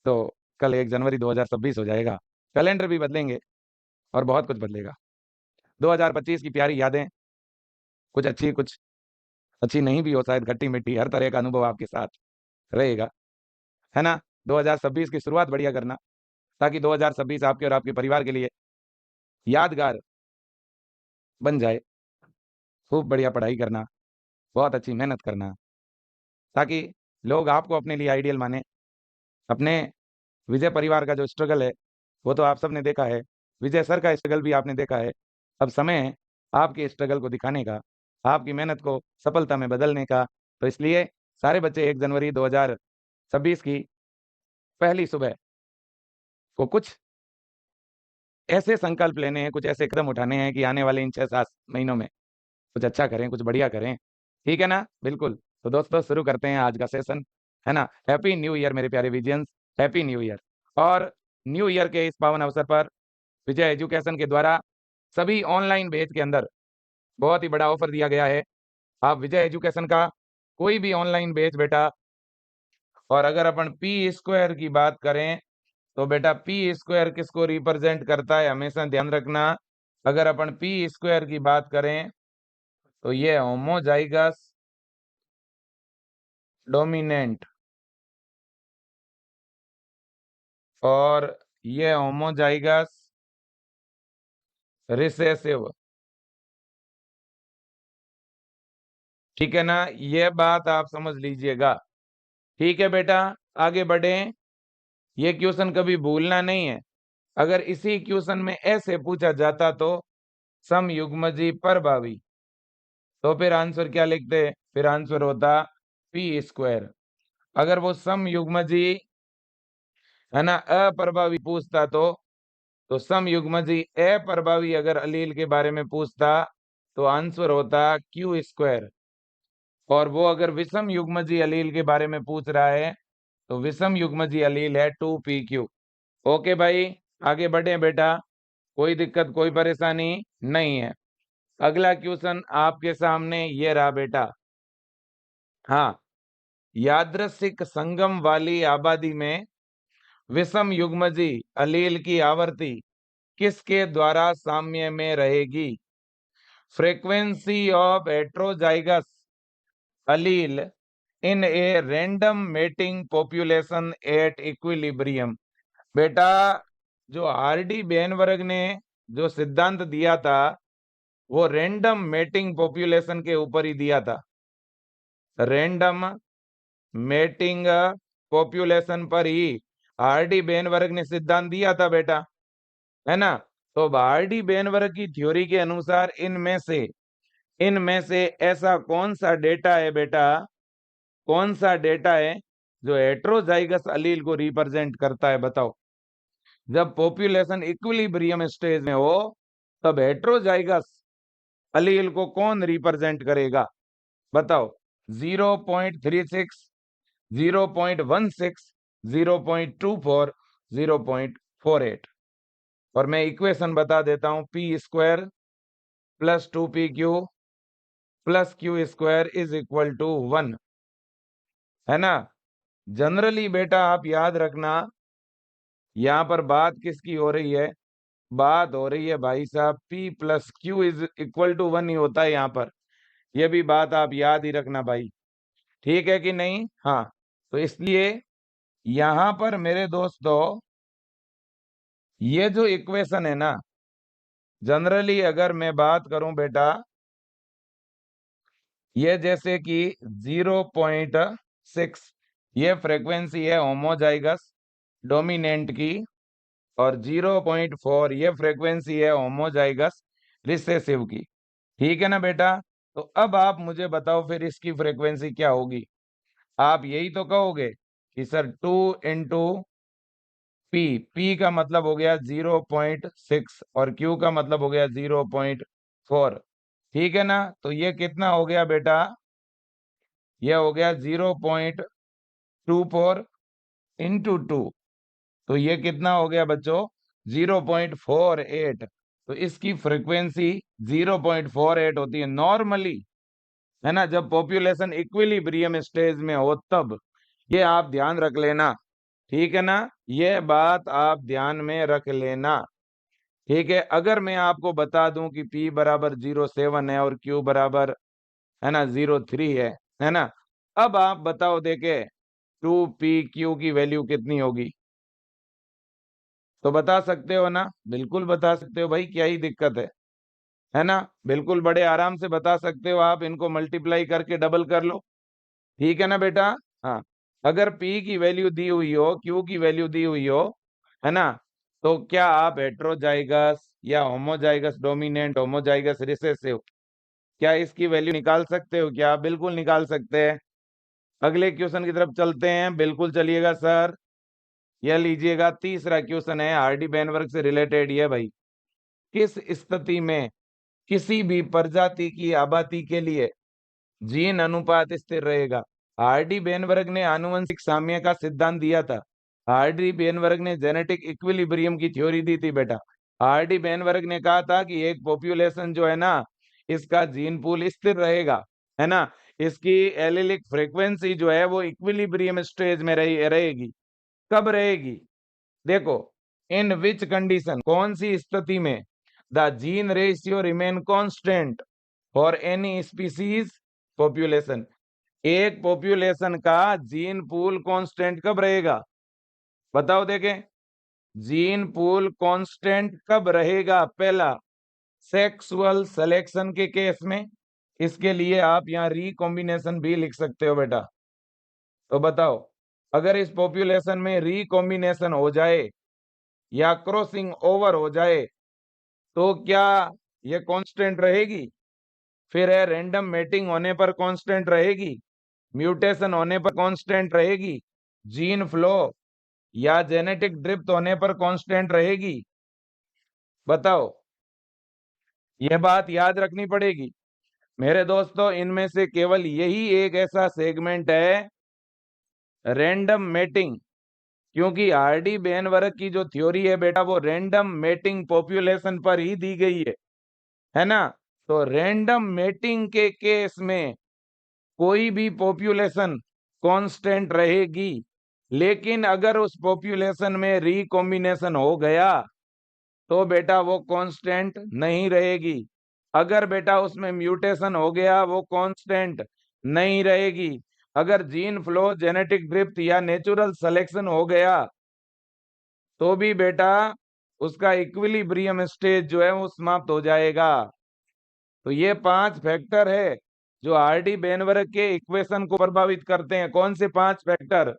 तो कल 1 जनवरी 2026 हो जाएगा। कैलेंडर भी बदलेंगे और बहुत कुछ बदलेगा। 2025 की प्यारी यादें, कुछ अच्छी नहीं भी हो, शायद खट्टी-मीठी, हर तरह का अनुभव आपके साथ रहेगा, है ना? 2026 की शुरुआत बढ़िया करना, ताकि 2026 आपके और आपके परिवार के लिए यादगार बन जाए। खूब बढ़िया पढ़ाई करना, बहुत अच्छी मेहनत करना, ताकि लोग आपको अपने लिए आइडियल मानें। अपने विजय परिवार का जो स्ट्रगल है, वो तो आप सबने देखा है। विजय सर का स्ट्रगल भी आपने देखा है। अब समय है आपके स्ट्रगल को दिखाने का, आपकी मेहनत को सफलता में बदलने का। तो इसलिए सारे बच्चे 1 जनवरी 2026 की पहली सुबह को कुछ ऐसे संकल्प लेने हैं, कुछ ऐसे कदम उठाने हैं कि आने वाले इन 6-7 महीनों में कुछ अच्छा करें, कुछ बढ़िया करें। ठीक है ना? बिल्कुल। तो दोस्तों शुरू करते हैं आज का सेशन, है ना? हैप्पी न्यू ईयर मेरे प्यारे विजियंस, हैप्पी न्यू ईयर। और न्यू ईयर के इस पावन अवसर पर विजय एजुकेशन के द्वारा सभी ऑनलाइन बैच के अंदर बहुत ही बड़ा ऑफर दिया गया है। आप विजय एजुकेशन का कोई भी ऑनलाइन बैच बेटा, और अगर अपन पी स्क्वायर की बात करें तो बेटा पी स्क्वायर किसको रिप्रेजेंट करता है, हमेशा ध्यान रखना। अगर अपन पी स्क्वायर की बात करें तो ये होमोजाइगस डोमिनेंट और ये होमोजाइगस रिसेसिव। ठीक है ना? ये बात आप समझ लीजिएगा। ठीक है बेटा, आगे बढ़ें। ये क्वेश्चन कभी भूलना नहीं है। अगर इसी क्वेश्चन में ऐसे पूछा जाता तो समयुग्मजी प्रभावी, तो फिर आंसर क्या लिखते? फिर आंसर होता पी स्क्वायर। अगर वो समयुग्मजी, है ना, अप्रभावी पूछता तो समयुग्मजी अप्रभावी अगर अलील के बारे में पूछता तो आंसर होता क्यू स्क्वायर। और वो अगर विषम युग्मजी अलील के बारे में पूछ रहा है तो विषम युग्मजी अलील है 2pq। ओके भाई, आगे बढ़े बेटा, कोई दिक्कत कोई परेशानी नहीं है। अगला क्वेश्चन आपके सामने ये रहा बेटा। हाँ, यादृच्छिक संगम वाली आबादी में विषम युग्मजी अलील की आवृत्ति किसके द्वारा साम्य में रहेगी? Frequency of heterozygous allele in a random mating population at equilibrium। बेटा, जो आरडी बेनवर्ग ने जो सिद्धांत दिया था वो रैंडम मेटिंग पॉपुलेशन के ऊपर ही दिया था। रैंडम मेटिंग पॉपुलेशन पर ही आरडी बेनवर्ग ने सिद्धांत दिया था बेटा, है ना? तो आरडी बेनवर्ग की थ्योरी के अनुसार इनमें से ऐसा कौन सा डेटा है बेटा, कौन सा डेटा है जो हेट्रोजाइगस अलील को रिप्रेजेंट करता है? बताओ। जब पॉपुलेशन इक्विलिब्रियम स्टेज में हो तब हेट्रोजाइगस अलील को कौन रिप्रेजेंट करेगा? बताओ। 0.36, 0.16, 0.24, 0.48। और मैं इक्वेशन बता देता हूं, P square plus 2pq plus Q square is equal to 1, है ना? जनरली बेटा आप याद रखना, यहाँ पर बात किसकी हो रही है? बात हो रही है भाई साहब P plus Q is equal to 1 ही होता है यहाँ पर। यह भी बात आप याद ही रखना भाई, ठीक है कि नहीं? हाँ, तो इसलिए यहाँ पर मेरे दोस्तों ये जो इक्वेशन है ना, जनरली अगर मैं बात करूं बेटा, ये जैसे कि 0.6 ये फ्रीक्वेंसी है होमोजाइगस डोमिनेंट की, और 0.4 ये फ्रीक्वेंसी है होमोजाइगस रिसेसिव की। ठीक है ना बेटा? तो अब आप मुझे बताओ फिर इसकी फ्रीक्वेंसी क्या होगी? आप यही तो कहोगे कि सर 2 इंटू पी का मतलब हो गया 0.6 और क्यू का मतलब हो गया 0.4। ठीक है ना? तो ये कितना हो गया बेटा? ये हो गया 0.24 इंटू 2, तो ये कितना हो गया बच्चों? 0.48। तो इसकी फ्रीक्वेंसी 0.48 होती है नॉर्मली, है ना? जब पॉपुलेशन इक्विलिब्रियम स्टेज में हो तब। ये आप ध्यान रख लेना, ठीक है ना, ये बात आप ध्यान में रख लेना। ठीक है, अगर मैं आपको बता दूं कि P बराबर 0.7 है और Q बराबर है ना 0.3 है ना, अब आप बताओ देखे 2PQ की वैल्यू कितनी होगी? तो बता सकते हो ना? बिल्कुल बता सकते हो भाई, क्या ही दिक्कत है ना? बिल्कुल बड़े आराम से बता सकते हो आप, इनको मल्टीप्लाई करके डबल कर लो। ठीक है ना बेटा? हाँ, अगर P की वैल्यू दी हुई हो, Q की वैल्यू दी हुई हो, है ना, तो क्या आप हेट्रोजाइगस या होमोजाइगस डोमिनेंट, होमोजाइगस रिसेसिव, क्या इसकी वैल्यू निकाल सकते हो? क्या बिल्कुल निकाल सकते हैं। अगले क्वेश्चन की तरफ चलते हैं, बिल्कुल चलिएगा सर। यह लीजिएगा, तीसरा क्वेश्चन है हार्डी बेनवर्ग से रिलेटेड। ये भाई, किस स्थिति में किसी भी प्रजाति की आबादी के लिए जीन अनुपात स्थिर रहेगा? हार्डी बेनवर्ग ने आनुवंशिक साम्य का सिद्धांत दिया था। हार्डी बेनवर्ग ने जेनेटिक इक्विलिब्रियम की थ्योरी दी थी बेटा। हार्डी बेनवर्ग ने कहा था कि एक पॉपुलेशन जो है ना, इसका जीन पूल स्थिर रहेगा, है ना, इसकी एलिलिक फ्रीक्वेंसी जो है वो इक्विलिब्रियम स्टेज में रहेगी। कब रहेगी? देखो, इन विच कंडीशन, कौन सी स्थिति में the gene ratio remain constant for any species population. एक पॉपुलेशन का जीन पूल कांस्टेंट कब रहेगा? बताओ देखें, जीन पूल कांस्टेंट कब रहेगा? पहला, सेक्सुअल सिलेक्शन के केस में। इसके लिए आप यहाँ रिकॉम्बिनेशन भी लिख सकते हो बेटा। तो बताओ, अगर इस पॉपुलेशन में रिकॉम्बिनेशन हो जाए या क्रॉसिंग ओवर हो जाए तो क्या ये कांस्टेंट रहेगी? फिर है रैंडम मेटिंग होने पर कांस्टेंट रहेगी, म्यूटेशन होने पर कांस्टेंट रहेगी, जीन फ्लो या जेनेटिक ड्रिफ्ट होने पर कांस्टेंट रहेगी? बताओ, यह बात याद रखनी पड़ेगी मेरे दोस्तों। इनमें से केवल यही एक ऐसा सेगमेंट है, रैंडम मेटिंग, क्योंकि हार्डी बेनवर्ग की जो थ्योरी है बेटा वो रैंडम मेटिंग पॉपुलेशन पर ही दी गई है ना। तो रैंडम मेटिंग के केस में कोई भी पॉपुलेशन कांस्टेंट रहेगी, लेकिन अगर उस पॉपुलेशन में रिकॉम्बिनेशन हो गया तो बेटा वो कांस्टेंट नहीं रहेगी। अगर बेटा उसमें म्यूटेशन हो गया वो कांस्टेंट नहीं रहेगी। अगर जीन फ्लो, जेनेटिक ड्रिफ्ट या नेचुरल सिलेक्शन हो गया तो भी बेटा उसका इक्विलिब्रियम स्टेज जो है वो समाप्त हो जाएगा। तो ये 5 फैक्टर है जो हार्डी बेनवर्ग के इक्वेशन को प्रभावित करते हैं। कौन से 5 फैक्टर?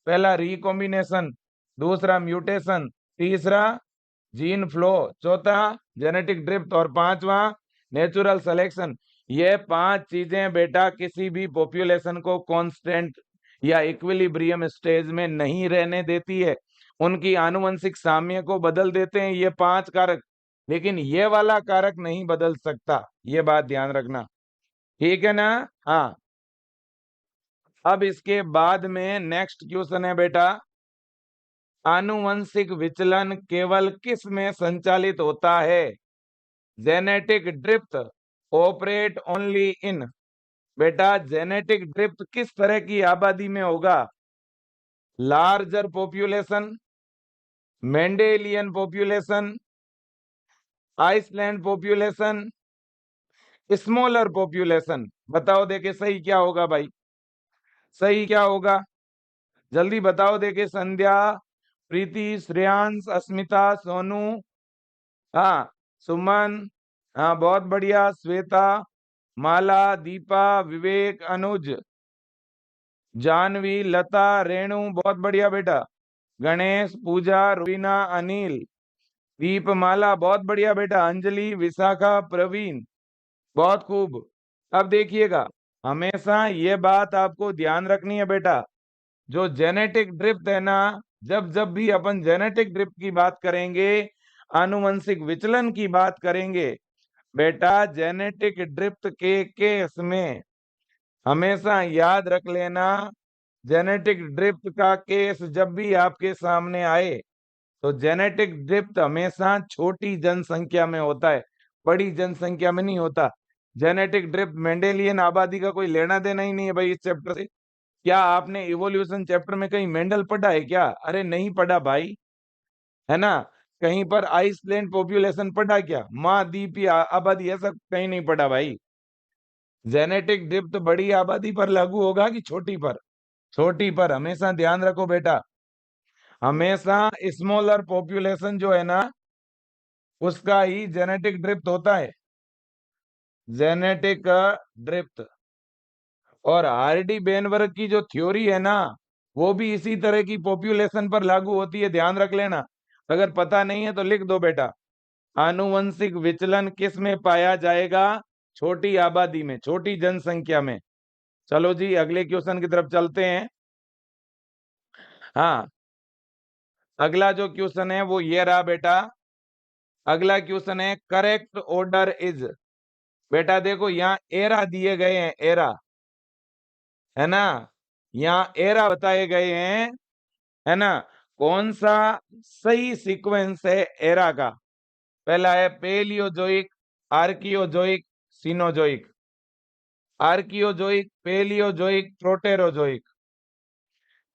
पहला रिकॉम्बिनेशन, दूसरा म्यूटेशन, तीसरा जीन फ्लो, चौथा जेनेटिक ड्रिफ्ट और पांचवा नेचुरल सिलेक्शन। ये 5 चीजें बेटा किसी भी पॉपुलेशन को कांस्टेंट या इक्विलिब्रियम स्टेज में नहीं रहने देती है, उनकी आनुवंशिक साम्य को बदल देते हैं ये 5 कारक, लेकिन ये वाला कारक नहीं बदल सकता। ये बात ध्यान रखना, ठीक है ना? हाँ, अब इसके बाद में नेक्स्ट क्वेश्चन है बेटा, आनुवंशिक विचलन केवल किस में संचालित होता है? Genetic drift operate only in, बेटा जेनेटिक ड्रिफ्ट किस तरह की आबादी में होगा? Larger population, Mendelian population, island population, smaller population. बताओ देखे सही क्या होगा भाई? सही क्या होगा? जल्दी बताओ देखे। संध्या, प्रीति, श्रेयांश, अस्मिता, सोनू, हाँ, सुमन, हाँ बहुत बढ़िया, श्वेता, माला, दीपा, विवेक, अनुज, जानवी, लता, रेणु, बहुत बढ़िया बेटा, गणेश, पूजा, रुबीना, अनिल, दीपमाला, बहुत बढ़िया बेटा, अंजलि, विशाखा, प्रवीण, बहुत खूब। अब देखिएगा, हमेशा ये बात आपको ध्यान रखनी है बेटा, जो जेनेटिक ड्रिफ्ट है ना, जब जब भी अपन जेनेटिक ड्रिफ्ट की बात करेंगे, आनुवंशिक विचलन की बात करेंगे, बेटा जेनेटिक ड्रिफ्ट के केस में हमेशा याद रख लेना, जेनेटिक ड्रिफ्ट का केस जब भी आपके सामने आए तो जेनेटिक ड्रिफ्ट हमेशा छोटी जनसंख्या में होता है, बड़ी जनसंख्या में नहीं होता। जेनेटिक ड्रिफ्ट मेंडेलियन आबादी का कोई लेना देना ही नहीं है भाई इस चैप्टर से, क्या आपने इवोल्यूशन चैप्टर में कहीं मेंडल पढ़ा है क्या? अरे नहीं पढ़ा भाई, है ना? कहीं पर आइसलैंड पॉपुलेशन पढ़ा क्या? महाद्वीपीय आबादी, ऐसा कहीं नहीं पढ़ा भाई। जेनेटिक ड्रिफ्ट बड़ी आबादी पर लागू होगा कि छोटी पर? छोटी पर। हमेशा ध्यान रखो बेटा, हमेशा स्मॉलर पॉपुलेशन जो है ना, उसका ही जेनेटिक ड्रिफ्ट होता है, जेनेटिक ड्रिफ्ट। और हार्डी बेनवर्ग की जो थ्योरी है ना, वो भी इसी तरह की पॉपुलेशन पर लागू होती है, ध्यान रख लेना। अगर पता नहीं है तो लिख दो बेटा। आनुवंशिक विचलन किस में पाया जाएगा? छोटी आबादी में, छोटी जनसंख्या में। चलो जी अगले क्वेश्चन की तरफ चलते हैं। हाँ, अगला जो क्वेश्चन है वो ये रहा बेटा। अगला क्वेश्चन है करेक्ट ऑर्डर इज। बेटा देखो यहाँ एरा दिए गए हैं, एरा, है ना? यहाँ एरा बताए गए हैं, है ना? कौन सा सही सीक्वेंस है एरा का? पहला है Paleozoic, Archaeozoic, Cenozoic. Archaeozoic, Paleozoic, Proterozoic.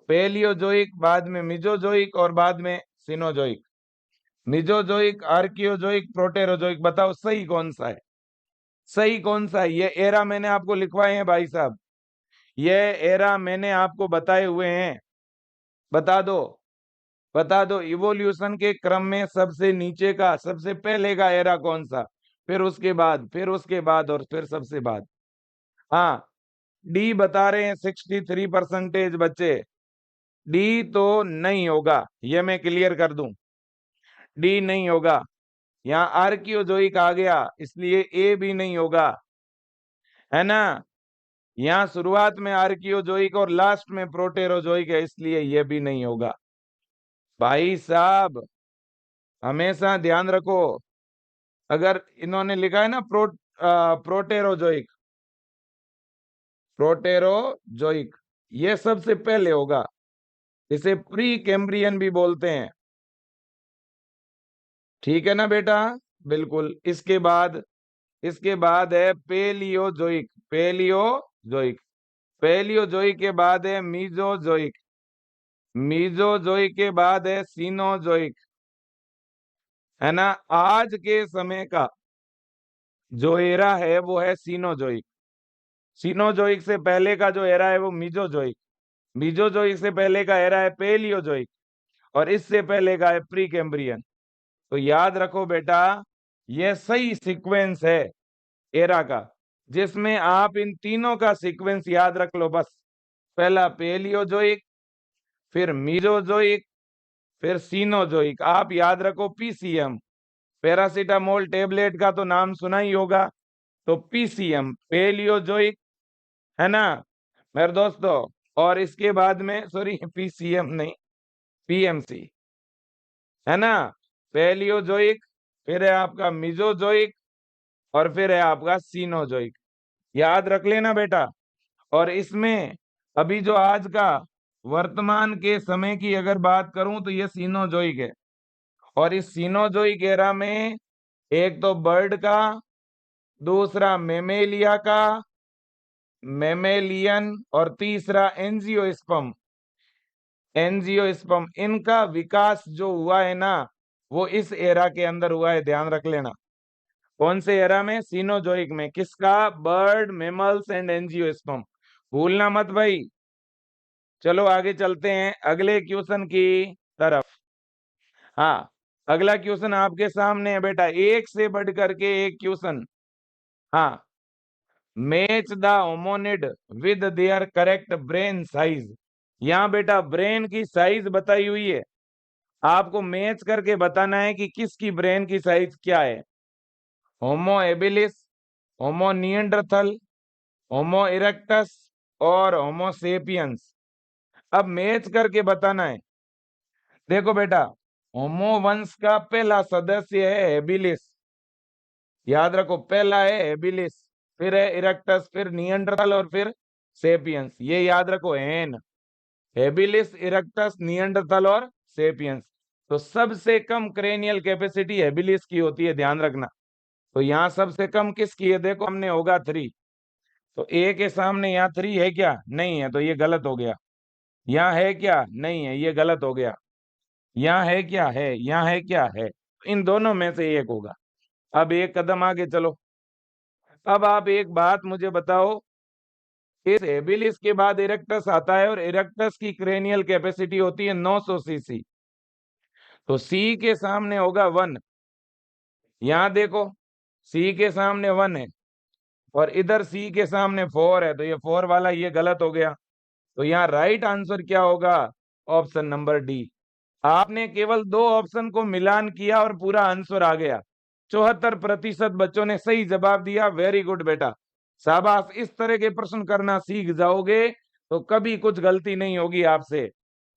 Paleozoic, बाद में मिजोजोइक और बाद में सीनोजोइक। मिजोजोइक, आर्कियोजोइक, प्रोटेरोजोइक, बताओ सही कौन सा है? सही कौन सा है? ये एरा मैंने आपको लिखवाए हैं भाई साहब, ये एरा मैंने आपको बताए हुए हैं। बता दो, बता दो इवोल्यूशन के क्रम में सबसे नीचे का, सबसे पहले का एरा कौन सा? फिर उसके बाद, फिर उसके बाद और फिर सबसे बाद। हाँ, डी बता रहे हैं 63% बच्चे। डी तो नहीं होगा, ये मैं क्लियर कर दूं, डी नहीं होगा। यहाँ आर्कियोजोइक आ गया, इसलिए ए भी नहीं होगा, है ना? यहाँ शुरुआत में आर्कियोजोइक और लास्ट में प्रोटेरोजोइक है, इसलिए ये भी नहीं होगा। भाई साहब हमेशा ध्यान रखो, अगर इन्होंने लिखा है ना प्रोटेरोजोइक, प्रोटेरोजोइक, ये सबसे पहले होगा। इसे प्री कैम्ब्रियन भी बोलते हैं, ठीक है ना बेटा? बिल्कुल। इसके बाद है पेलियोजोइक, पेलियोजोइक। पेलियोजोइक के बाद है मीजोजोइक, मीजोजोइक के बाद है सीनोजोइक, है ना? आज के समय का जो एरा है वो है सीनोजोइक। सीनोजोइक से पहले का जो एरा है वो मीजोजोइक। मीजोजोइक से पहले का एरा है पेलियोजोइक और इससे पहले का है प्री कैम्ब्रियन। तो याद रखो बेटा, ये सही सीक्वेंस है एरा का, जिसमें आप इन तीनों का सीक्वेंस याद रख लो बस। पहला पेलियोजोइक, फिर मीजोजोइक, फिर सीनोजोइक। आप याद रखो पीसीएम, पैरासीटामोल टेबलेट का तो नाम सुना ही होगा। तो पीसीएम, पेलियोजोइक, है ना मेरे दोस्तों? और इसके बाद में, सॉरी पीसीएम नहीं, पीएमसी, है ना? पेलियोजोइक, फिर है आपका मिजोजोइक और फिर है आपका सीनोजोइक। याद रख लेना बेटा। और इसमें अभी जो आज का वर्तमान के समय की अगर बात करूं तो ये सीनोजोइक है। और इस सीनोजोइक एरा में एक तो बर्ड का, दूसरा मेमेलिया का, मेमेलियन, और तीसरा एंजियोस्पर्म, एंजियोस्पर्म, इनका विकास जो हुआ है ना, वो इस एरा के अंदर हुआ है, ध्यान रख लेना। कौन से एरा में? सीनोजोइक में। किसका? बर्ड, मेमल्स एंड एंजियोस्पर्म, भूलना मत भाई। चलो आगे चलते हैं अगले क्वेश्चन की तरफ। हाँ, अगला क्वेश्चन आपके सामने है बेटा, एक से बढ़ करके एक क्वेश्चन। हाँ, match the hominid with their correct brain size. यहाँ बेटा ब्रेन की साइज बताई हुई है, आपको मैच करके बताना है कि किसकी ब्रेन की साइज क्या है। होमो एबिलिस, होमो निएंडरथल, होमो इरेक्टस और होमो सेपियंस। अब मैच करके बताना है। देखो बेटा, होमो वंश का पहला सदस्य है एबिलिस, याद रखो, पहला है एबिलिस, फिर है इरेक्टस, फिर निएंडरथल और फिर सेपियंस। ये याद रखो, एन, एबिलिस, इरेक्टस, निएंडरथल और सेपियंस। तो सबसे कम क्रेनियल कैपेसिटी एबिलिस की होती है, ध्यान रखना। तो यहाँ सबसे कम किसकी है? देखो हमने होगा 3, तो ए के सामने यहाँ 3 है क्या? नहीं है, तो ये गलत हो गया। यहाँ है क्या? नहीं है, ये गलत हो गया। यहाँ है क्या? है। यहाँ है क्या? है। इन दोनों में से एक होगा। अब एक कदम आगे चलो। अब आप एक बात मुझे बताओ, इस एबिलिस के बाद इरेक्टस आता है और इरेक्टस की क्रेनियल कैपेसिटी होती है 900 सीसी। तो सी के सामने होगा 1। यहां देखो, सी के सामने 1 है और इधर सी के सामने 4 है, तो ये 4 वाला ये गलत हो गया। तो यहाँ राइट आंसर क्या होगा? Option number D. आपने केवल 2 ऑप्शन को मिलान किया और पूरा आंसर आ गया। 74% बच्चों ने सही जवाब दिया। वेरी गुड बेटा, शाबाश। इस तरह के प्रश्न करना सीख जाओगे तो कभी कुछ गलती नहीं होगी आपसे।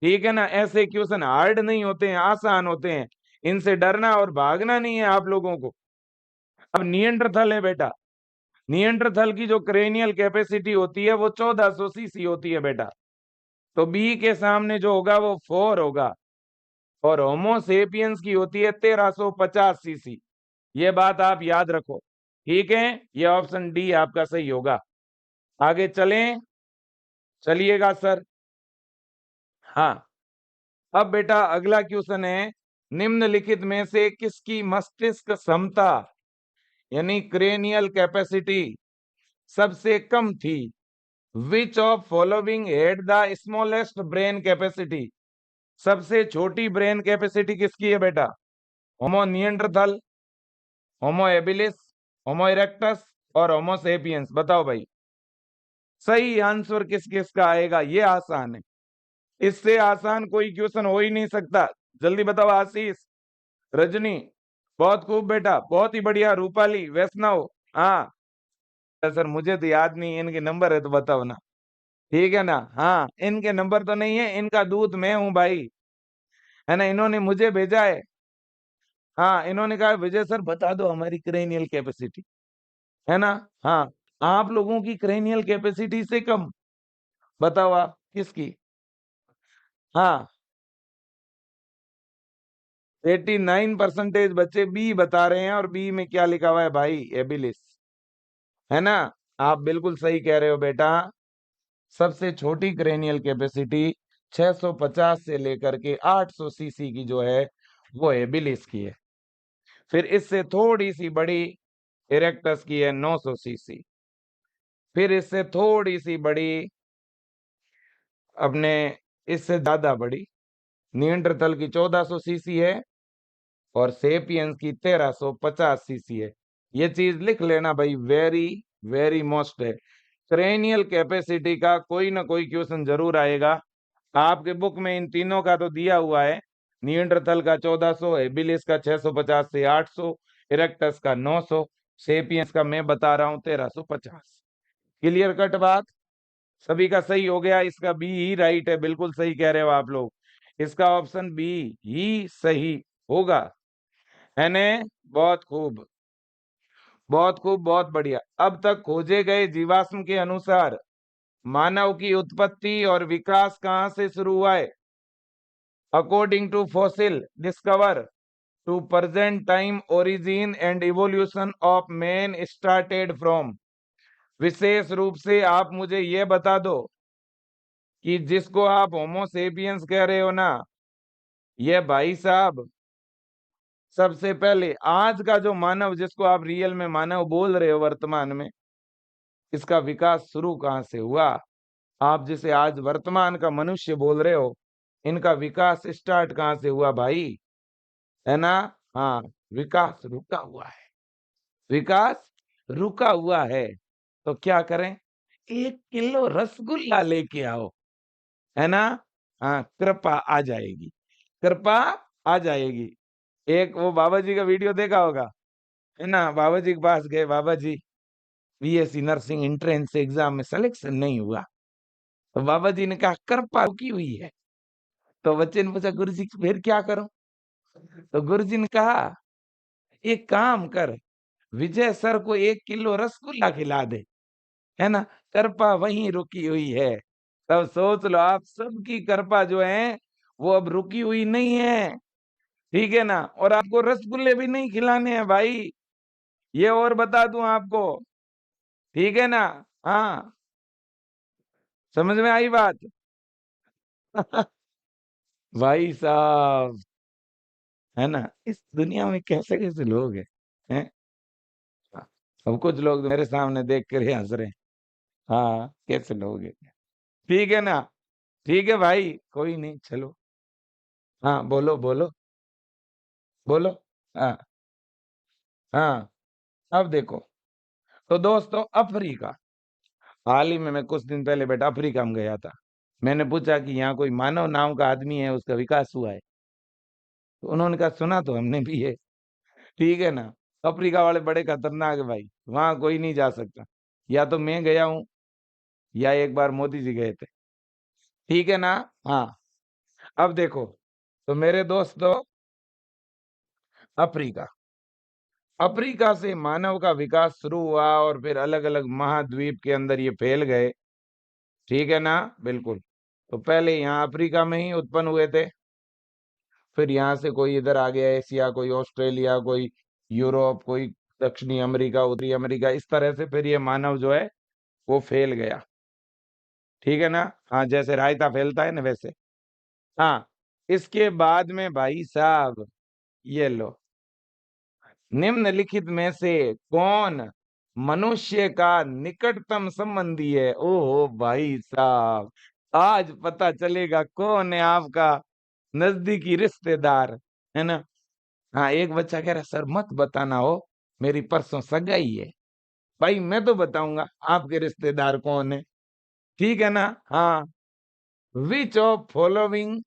ठीक है ना? ऐसे क्वेश्चन हार्ड नहीं होते हैं, आसान होते हैं। इनसे डरना और भागना नहीं है आप लोगों को। अब नियंत्रथल है बेटा। नियंत्रथल की जो क्रेनियल कैपेसिटी होती है वो 1400 सीसी होती है बेटा। तो बी के सामने जो होगा वो 4 होगा और होमो सेपियंस की होती है 1350 सीसी। ये बात आप याद रखो। ठीक है, ये ऑप्शन डी आपका सही होगा। आगे चलें, चलिएगा सर। हाँ, अब बेटा अगला क्वेश्चन है, निम्नलिखित में से किसकी मस्तिष्क क्षमता यानी क्रेनियल कैपेसिटी सबसे कम थी? Which of following had the smallest brain capacity? सबसे छोटी ब्रेन कैपेसिटी किसकी है बेटा? होमो निएंडरथल, होमो एबिलिस, होमो इरेक्टस और होमो सेपियंस। बताओ भाई, सही आंसर किस किस का आएगा? ये आसान है, इससे आसान कोई क्वेश्चन हो ही नहीं सकता। जल्दी बताओ। आशीष, रजनी, बहुत खूब बेटा, बहुत ही बढ़िया। रूपाली, वैष्णव, हाँ सर मुझे तो याद नहीं, इनके नंबर है तो बताओ ना। ठीक है ना? हाँ, इनके नंबर तो नहीं है, इनका दूत मैं हूं भाई, है ना? इन्होंने मुझे भेजा है। हाँ, इन्होंने कहा विजय सर बता दो हमारी क्रेनियल कैपेसिटी, है ना? हाँ, आप लोगों की क्रेनियल कैपेसिटी से कम। बताओ आप किसकी? हाँ, 89% बच्चे बी बता रहे हैं और बी में क्या लिखा हुआ है भाई? एबिलिस, है ना? आप बिल्कुल सही कह रहे हो बेटा। सबसे छोटी क्रेनियल कैपेसिटी 650 से लेकर के 800 सीसी की जो है वो एबिलिस की है। फिर इससे थोड़ी सी बड़ी इरेक्टस की है 900 सीसी। फिर इससे थोड़ी सी बड़ी अपने, इससे ज्यादा बड़ी निएंडरथल की 1400 सीसी है और सेपियंस की 1350 सीसी है। ये चीज लिख लेना भाई, वेरी वेरी मोस्ट है। क्रेनियल कैपेसिटी का कोई ना कोई क्वेश्चन जरूर आएगा। आपके बुक में इन तीनों का तो दिया हुआ है। निएंडरथल का 1400, एबिलिस का 650 से 800, इरेक्टस का 900, सेपियंस का मैं बता रहा हूं 1350। क्लियर कट बात? सभी का सही हो गया। इसका बी ही राइट है, बिल्कुल सही कह रहे हो आप लोग। इसका ऑप्शन बी ही सही होगा, है ने? बहुत खूब, बहुत खूब, बहुत बढ़िया। अब तक खोजे गए जीवाश्म के अनुसार मानव की उत्पत्ति और विकास कहां से शुरू हुआ है? According to fossil discover to present time origin and evolution of man started from. विशेष रूप से आप मुझे यह बता दो कि जिसको आप होमो सेपियंस कह रहे हो ना, ये भाई साहब सबसे पहले आज का जो मानव, जिसको आप रियल में मानव बोल रहे हो वर्तमान में, इसका विकास शुरू कहां से हुआ? आप जिसे आज वर्तमान का मनुष्य बोल रहे हो, इनका विकास स्टार्ट कहां से हुआ भाई? है ना? हाँ, विकास रुका हुआ है, विकास रुका हुआ है। तो क्या करें? 1 किलो रसगुल्ला लेके आओ, है ना? हाँ, कृपा आ जाएगी, कृपा आ जाएगी। एक वो बाबा जी का वीडियो देखा होगा, है ना? बाबा जी के पास गए, बाबा जी बीएससी नर्सिंग एंट्रेंस एग्जाम में सिलेक्शन नहीं हुआ। तो बाबा जी ने कहा कृपा रुकी हुई है। तो बच्चे ने पूछा गुरु जी फिर क्या करूं? तो गुरु जी ने कहा एक काम कर, विजय सर को 1 किलो रसगुल्ला खिला दे, है ना? कृपा वहीं रुकी हुई है। तब सोच लो, आप सबकी कृपा जो है वो अब रुकी हुई नहीं है। ठीक है ना? और आपको रसगुल्ले भी नहीं खिलाने हैं भाई, ये और बता दूं आपको। ठीक है ना? हाँ, समझ में आई बात? भाई साहब, है ना, इस दुनिया में कैसे कैसे लोग हैं? अब कुछ लोग तो मेरे सामने देख कर ही हंस रहे हैं। हाँ, कैसे लोग हैं? ठीक है ना? ठीक है भाई, कोई नहीं, चलो। हाँ, बोलो बोलो बोलो। हाँ हाँ, अब देखो, तो दोस्तों, अफ्रीका, हाल ही में मैं कुछ दिन पहले बेटा अफ्रीका में गया था। मैंने पूछा कि यहाँ कोई मानव नाम का आदमी है, उसका विकास हुआ है? तो उन्होंने कहा सुना तो हमने भी है। ठीक है ना? अफ्रीका वाले बड़े खतरनाक है भाई, वहां कोई नहीं जा सकता। या तो मैं गया हूं, या एक बार मोदी जी गए थे। ठीक है ना? हाँ, अब देखो, तो मेरे दोस्तों, अफ्रीका, अफ्रीका से मानव का विकास शुरू हुआ और फिर अलग अलग महाद्वीप के अंदर ये फैल गए। ठीक है ना? बिल्कुल। तो पहले यहाँ अफ्रीका में ही उत्पन्न हुए थे, फिर यहाँ से कोई इधर आ गया, एशिया, कोई ऑस्ट्रेलिया, कोई यूरोप, कोई दक्षिणी अमेरिका, उत्तरी अमेरिका, इस तरह से फिर ये मानव जो है वो फैल गया। ठीक है ना? हाँ, जैसे रायता फैलता है ना, वैसे। हाँ, इसके बाद में भाई साहब, ये लो, निम्नलिखित में से कौन मनुष्य का निकटतम संबंधी है? ओहो भाई साहब, आज पता चलेगा कौन है आपका नजदीकी रिश्तेदार, है ना? हाँ, एक बच्चा कह रहा सर मत बताना हो, मेरी परसों सगाई है। भाई मैं तो बताऊंगा आपके रिश्तेदार कौन है। ठीक है ना? हाँ, which of following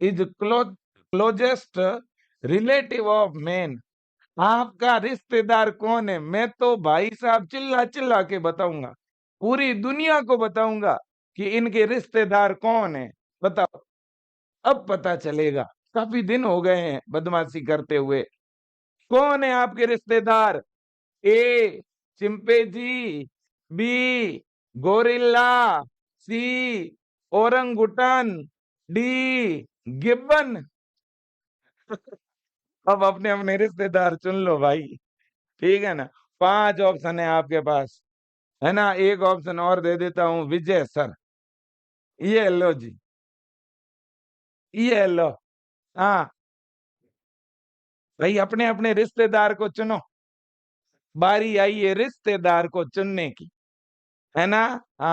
is closest relative of man? आपका रिश्तेदार कौन है? मैं तो भाई साहब चिल्ला चिल्ला के बताऊंगा, पूरी दुनिया को बताऊंगा कि इनके रिश्तेदार कौन है। बताओ, अब पता चलेगा। काफी दिन हो गए हैं बदमाशी करते हुए। कौन है आपके रिश्तेदार? ए चिंपैंजी, बी गोरिल्ला, सी ओरंगुटन, डी गिब्बन। अब अपने अपने रिश्तेदार चुन लो भाई। ठीक है ना? 5 ऑप्शन है आपके पास, है ना? एक ऑप्शन और दे देता हूं, विजय सर। ये लो जी, ये लो। हाँ भाई, अपने अपने रिश्तेदार को चुनो, बारी आई है रिश्तेदार को चुनने की, है ना? हाँ।